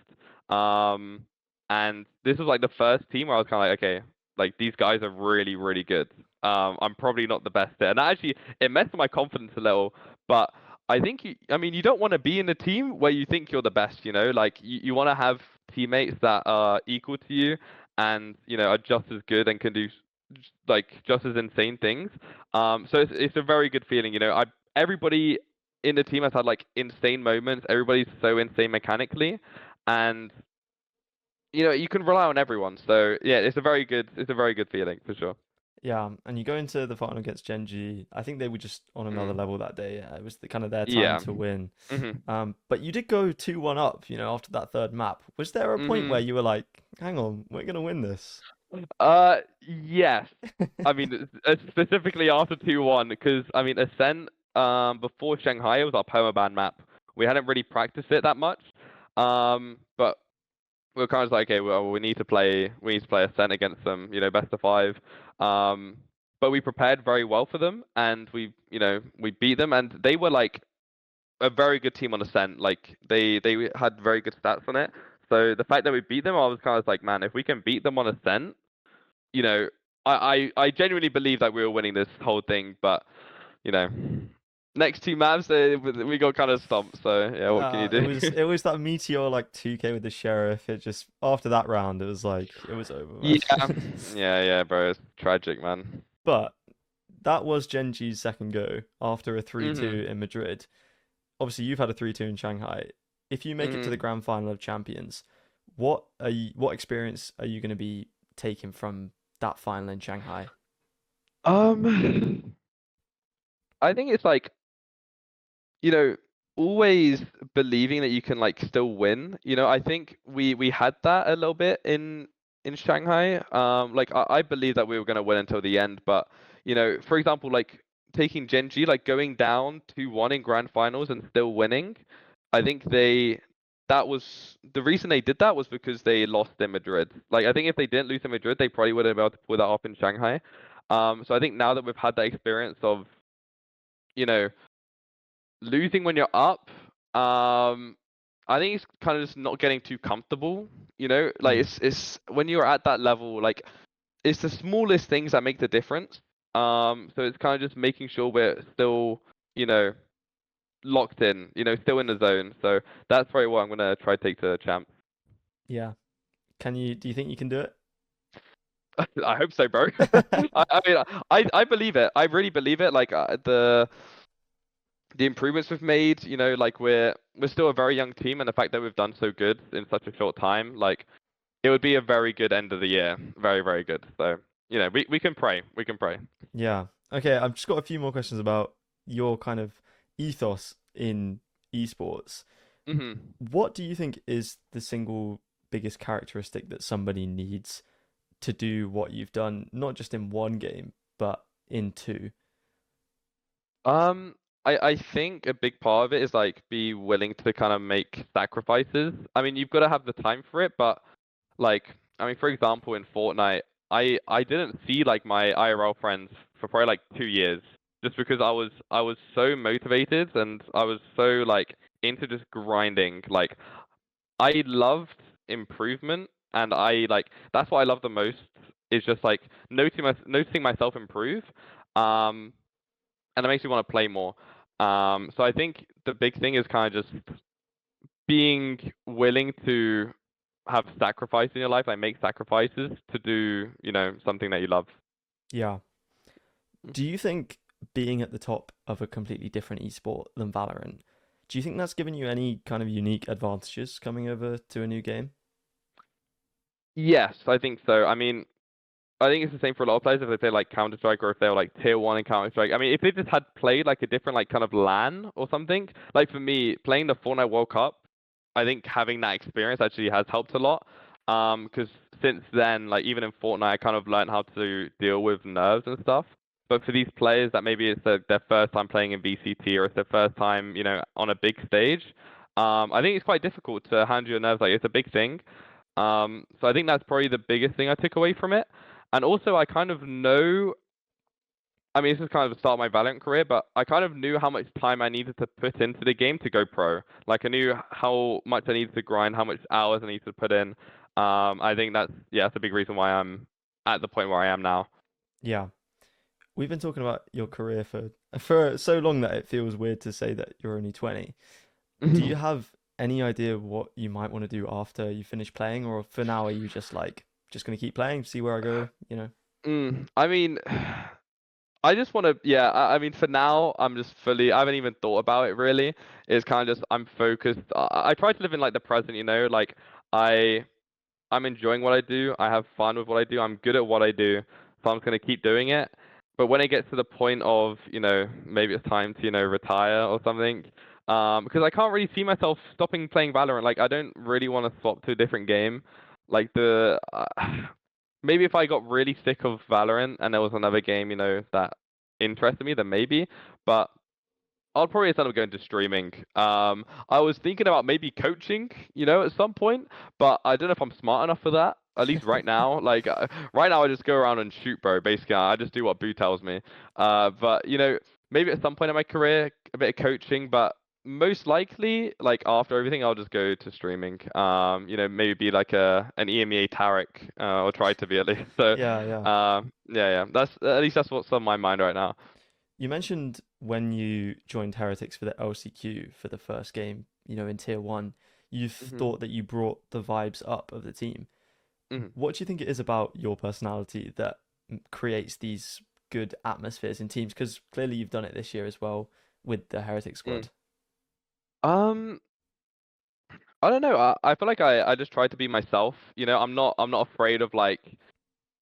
Um and this was like the first team where I was kind of like, okay, like these guys are really, really good. I'm probably not the best there, and actually it messed with my confidence a little. But I think I mean, you don't want to be in a team where you think you're the best. Like you want to have teammates that are equal to you, and are just as good and can do like just as insane things. So it's a very good feeling. Everybody in the team has had like insane moments. Everybody's so insane mechanically, and you can rely on everyone. So yeah, it's a very good feeling for sure. Yeah, and you go into the final against Genji. I think they were just on another Mm. level that day. It was kind of their time Yeah. to win. Mhm. But you did go 2-1 up, after that third map. Was there a point where Mhm. you were like, hang on, we're gonna win this? Yes. I mean, specifically after 2-1, because I mean, Ascent before Shanghai it was our permaban map. We hadn't really practiced it that much. But we were kind of like, okay, well, we need to play Ascent against them, best of five. Um, but we prepared very well for them, and we beat them, and they were like a very good team on Ascent. Like they had very good stats on it. So the fact that we beat them, I was kind of like, man, if we can beat them on Ascent, you know, I genuinely believe that we were winning this whole thing. But you know, next two maps, we got kind of stomped. So yeah, what can you It do? was it was that meteor like 2K with the sheriff. It just after that round, it was like it was over, man. Yeah, yeah, bro. It's tragic, man. But that was Genji's second go after a 3-2 Mhm. in Madrid. Obviously, you've had a 3-2 in Shanghai. If you make it to the Mhm. grand final of champions, what experience are you going to be taking from that final in Shanghai? I think it's like you know, always believing that you can like still win. I think we had that a little bit in Shanghai. Like I believe that we were gonna win until the end, but for example, like taking Genji, like going down 2-1 in grand finals and still winning, I think that was the reason they did that was because they lost in Madrid. Like I think if they didn't lose in Madrid, they probably would have been able to pull that off in Shanghai. So I think now that we've had that experience of, you know, losing when you're up, I think it's kind of just not getting too comfortable. Like Mm. it's when you're at that level, like it's the smallest things that make the difference. So it's kind of just making sure we're still, you know, locked in, still in the zone. So that's probably what I'm gonna try to take to the champ. Yeah. Do you think you can do I hope so, bro. it? I mean, I believe it. I really believe it. Like the improvements we've made, like we're still a very young team, and the fact that we've done so good in such a short time, like it would be a very good end of the year, very very good. So we can pray, we can pray. Yeah. Okay, I've just got a few more questions about your kind of ethos in esports. Hmm. What do you think is the single biggest characteristic that somebody needs to do what you've done, not just in one game, but in two? Um, I think a big part of it is like be willing to kind of make sacrifices. I mean, you've got to have the time for it, but like, I mean, for example, in Fortnite, I didn't see like my IRL friends for probably like 2 years, just because I was so motivated and I was so like into just grinding. Like I loved improvement, and I like that's what I love the most is just like noticing myself improve. Um, and it makes me want to play more. So I think the big thing is kind of just being willing to have sacrifice in your life, like make sacrifices to do, something that you love. Yeah. Do you think being at the top of a completely different esport than Valorant, do you think that's given you any kind of unique advantages coming over to a new game? Yes, I think so. I mean, I think it's the same for a lot of players if they play like Counter Strike or if they're like tier one in Counter Strike. I mean, if they just had played like a different like kind of LAN or something, like for me, playing the Fortnite World Cup, I think having that experience actually has helped a lot. Because since then, like even in Fortnite, I kind of learned how to deal with nerves and stuff. But for these players that maybe it's their first time playing in VCT or it's their first time, on a big stage, I think it's quite difficult to handle your nerves. Like it's a big thing. So I think that's probably the biggest thing I took away from it. And also, I kind of know, I mean, this is kind of the start of my Valorant career, but I kind of knew how much time I needed to put into the game to go pro. Like, I knew how much I needed to grind, how much hours I needed to put in. I think that's a big reason why I'm at the point where I am now. Yeah. We've been talking about your career for so long that it feels weird to say that you're only 20. Do you have any idea what you might want to do after you finish playing, or for now are you just like just gonna keep playing, see where I go, you know? I mean, I just want to, yeah. I mean, for now, I'm just fully. I haven't even thought about it really. It's kind of just I'm focused. I try to live in like the present, you know. Like I I'm enjoying what I do. I have fun with what I do. I'm good at what I do, so I'm just gonna keep doing it. But when it gets to the point of, maybe it's time to, retire or something, because I can't really see myself stopping playing Valorant. Like, I don't really want to swap to a different game. Like maybe if I got really sick of Valorant and there was another game, that interested me, then maybe. But I'll probably end up going to streaming. I was thinking about maybe coaching, at some point, but I don't know if I'm smart enough for that. At least right now, like right now, I just go around and shoot, bro. Basically, I just do what Boo tells me. But maybe at some point in my career, a bit of coaching, but most likely, like after everything, I'll just go to streaming. Maybe be like an EMEA Tarek, or try to be at least. So, Yeah, yeah. yeah, yeah. That's at least that's what's on my mind right now. You mentioned when you joined Heretics for the LCQ for the first game, in Tier 1, you hmm thought that you brought the vibes up of the team. hmm What do you think it is about your personality that creates these good atmospheres in teams? Because clearly you've done it this year as well with the Heretic Mm. squad. Um, I don't know. I feel like I just try to be myself. I'm not afraid of like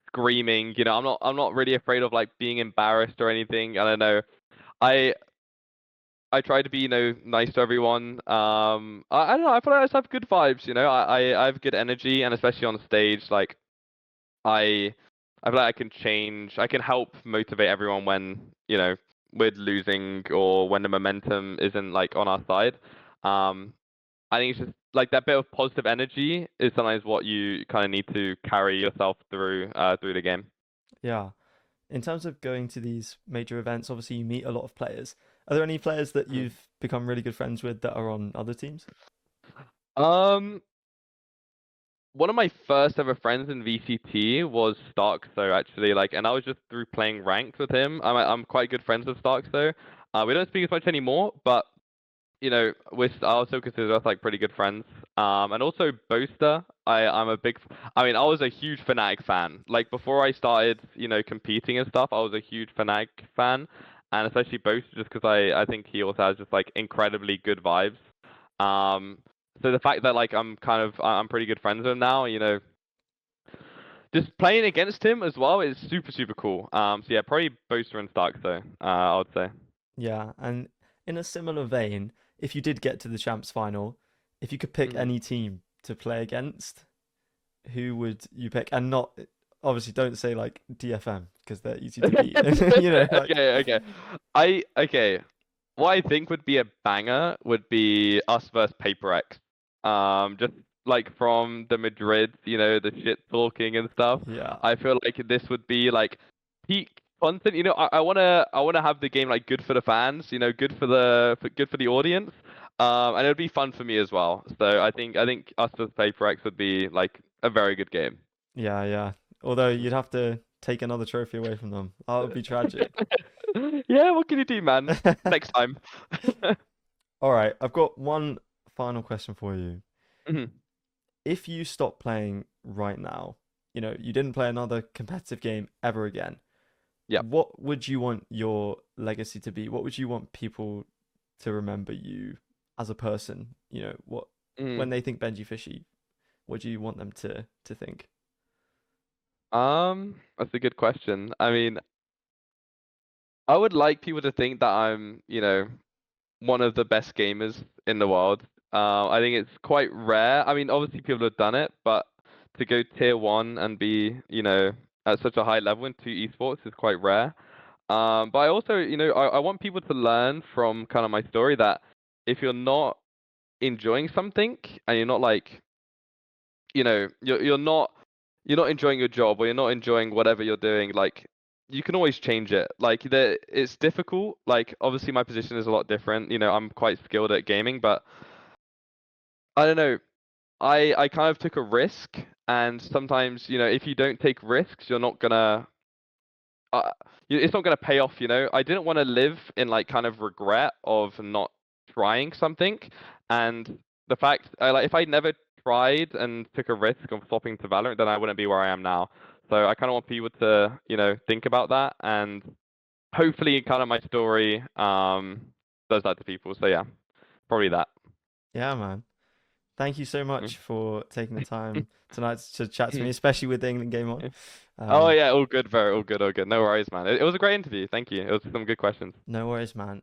screaming. I'm not really afraid of like being embarrassed or anything. I don't know. I I try to be, nice to everyone. I don't know. I feel like I just have good vibes. I have good energy, and especially on stage, like I I feel like I can change. I can help motivate everyone when we're losing or when the momentum isn't like on our side. Um, I think it's just like that bit of positive energy is sometimes what you kind of need to carry yourself through the game. Yeah. In terms of going to these major events, obviously you meet a lot of players. Are there any players that Mhm. you've become really good friends with that are on other teams? Um, One of my first ever friends in VCT was Stark, though actually, like, and I was just through playing ranked with him. I'm quite good friends with Stark, though. We don't speak as much anymore, but I also consider us like pretty good friends. And also Boaster, I'm a big. I mean, I was a huge Fnatic fan. Like before I started, competing and stuff, I was a huge Fnatic fan, and especially Boaster, just because I think he also has just like incredibly good vibes. Um, so the fact that like I'm pretty good friends with him now, just playing against him as well is super super cool. So yeah, probably Boaster and Stark though. I would say. Yeah, and in a similar vein, if you did get to the champs final, if you could pick Mhm. any team to play against, who would you pick? And not obviously don't say like DFM because they're easy to beat. Like Okay, okay. Okay. What I think would be a banger would be us versus Paper X. Just like from the Madrid, the shit talking and stuff. yeah, I feel like this would be like peak content. I wanna have the game like good for the fans, good for the audience. And it would be fun for me as well. So I think us versus Paper X would be like a very good game. yeah, yeah. Although you'd have to take another trophy away from them. That would be tragic. Yeah, what can you do, man? Next time. All right, I've got one final question for you. Mhm. If you stop playing right now, you didn't play another competitive game ever again, Yep. what would you want your legacy to be? What would you want people to remember you as a person? What when Mm. they think Benjyfishy, what do you want them to think? That's a good question. I mean, I would like people to think that I'm, one of the best gamers in the world. I think it's quite rare. I mean, obviously people have done it, but to go tier one and be, at such a high level in two esports is quite rare. But I also, I want people to learn from kind of my story that if you're not enjoying something and you're not like, you're not enjoying your job or you're not enjoying whatever you're doing, like you can always change it. Like it's difficult. Like obviously my position is a lot different. I'm quite skilled at gaming, but I don't know. I kind of took a risk, and sometimes, if you don't take risks, you're not gonna uh, it's not gonna pay off, I didn't want to live in like kind of regret of not trying something, and the fact like if I never tried and took a risk of swapping to Valorant, then I wouldn't be where I am now. So I kind of want people to, think about that, and hopefully kind of my story does that to people. So yeah, probably that. Yeah, man. Thank you so Mm. much for taking the time tonight to chat to me, especially with the England game on. Oh Um, yeah, all good, bro. All good, all good. No worries, man. It was a great interview. Thank you. It was some good questions. no worries, man.